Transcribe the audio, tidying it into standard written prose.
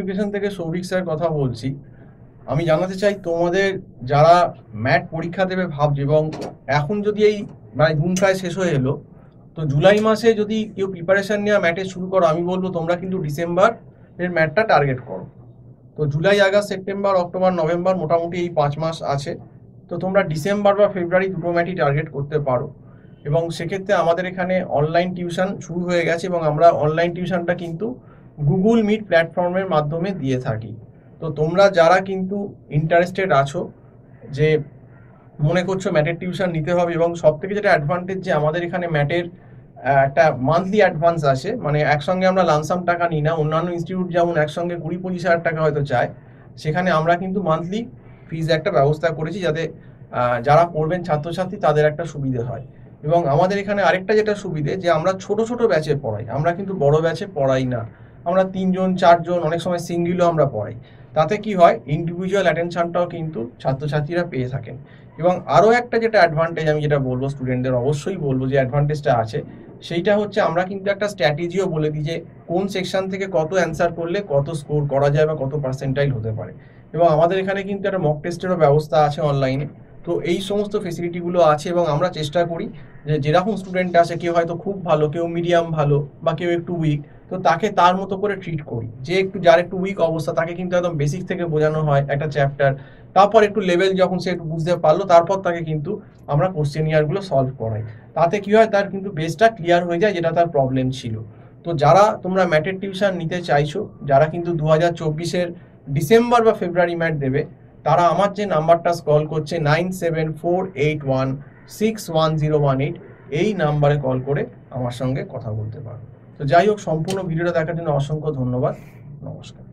Education থেকে Souvik sir কথা বলছি। আমি জানাতে চাই তোমাদের যারা ম্যাট পরীক্ষা দেবে ভাবছে, এবং এখন যদি এই জুন প্রায় শেষ হয়ে এলো, তো জুলাই মাসে যদি কেউ প্রিপারেশন নেওয়া ম্যাটে শুরু করো, আমি বলবো তোমরা কিন্তু ডিসেম্বর এর ম্যাটটা টার্গেট করো। তো July, August, September, October, November মোটামুটি এই 5 মাস আছে। তো তোমরা ডিসেম্বর বা ফেব্রুয়ারি দুটো ম্যাটই টার্গেট করতে পারো। এবং সেক্ষেত্রে আমাদের এখানে অনলাইন টিউশন শুরু হয়ে গেছে, এবং আমরা অনলাইন টিউশনটা কিন্তু গুগল মিট প্ল্যাটফর্মের মাধ্যমে দিয়ে থাকি। তো তোমরা যারা কিন্তু ইন্টারেস্টেড আছো, যে মনে করছো ম্যাটের টিউশন নিতে হবে, এবং সব থেকে যেটা অ্যাডভান্টেজ যে আমাদের এখানে ম্যাটের একটা মান্থলি অ্যাডভান্স আছে, মানে একসঙ্গে আমরা লামসাম টাকা নিই না। অন্যান্য ইনস্টিটিউট যেমন একসঙ্গে 20-25 হাজার টাকা হয়তো চায়, সেখানে আমরা কিন্তু মান্থলি ফিজ একটা ব্যবস্থা করেছি, যাতে যারা পড়বেন ছাত্রছাত্রী তাদের একটা সুবিধে হয়। এবং আমাদের এখানে আরেকটা যেটা সুবিধে, যে আমরা ছোট ছোট ব্যাচে পড়াই, আমরা কিন্তু বড় ব্যাচে পড়াই না। আমরা 3 জন 4 জন, অনেক সময় সিঙ্গেলও আমরা পড়াই। তাতে কি হয়, ইন্ডিভিজুয়াল অ্যাটেনশনটাও কিন্তু ছাত্রছাত্রীরা পেয়ে থাকেন। এবং আরও একটা যেটা অ্যাডভান্টেজ আমি যেটা বলবো স্টুডেন্টদের, অবশ্যই বলবো যে অ্যাডভান্টেজটা আছে, সেইটা হচ্ছে আমরা কিন্তু একটা স্ট্র্যাটেজিও বলে দিই, যে কোন সেকশন থেকে কত অ্যান্সার করলে কত স্কোর করা যায় বা কত পার্সেন্টাইল হতে পারে। এবং আমাদের এখানে কিন্তু একটা মক টেস্টেরও ব্যবস্থা আছে অনলাইনে। তো এই সমস্ত ফেসিলিটিগুলো আছে, এবং আমরা চেষ্টা করি যে যেরকম স্টুডেন্ট আছে, কেউ হয়তো খুব ভালো, কেউ মিডিয়াম ভালো, বা কেউ একটু উইক, তো তাকে তার মতো করে ট্রিট করি। যে যার একটু উইক অবস্থা, তাকে কিন্তু একদম বেসিক থেকে বোঝানো হয় একটা চ্যাপ্টার। তারপর একটু লেভেল যখন সে একটু বুঝতে পারলো, তারপর তাকে কিন্তু আমরা কোশ্চেনিয়ারগুলো সলভ করাই। তাতে কি হয়, তার কিন্তু বেসটা ক্লিয়ার হয়ে যায়, যেটা তার প্রবলেম ছিল। তো যারা তোমরা ম্যাটের টিউশন নিতে চাইছো, যারা কিন্তু 2024-এর ডিসেম্বর বা ফেব্রুয়ারি ম্যাট দেবে, তারা আমার যে নাম্বারটা কল করছে 9748161018, এই নাম্বারে কল করে আমার সঙ্গে কথা বলতে পারো। তো যাই হোক, সম্পূর্ণ ভিডিওটা দেখার জন্য অসংখ্য ধন্যবাদ। নমস্কার।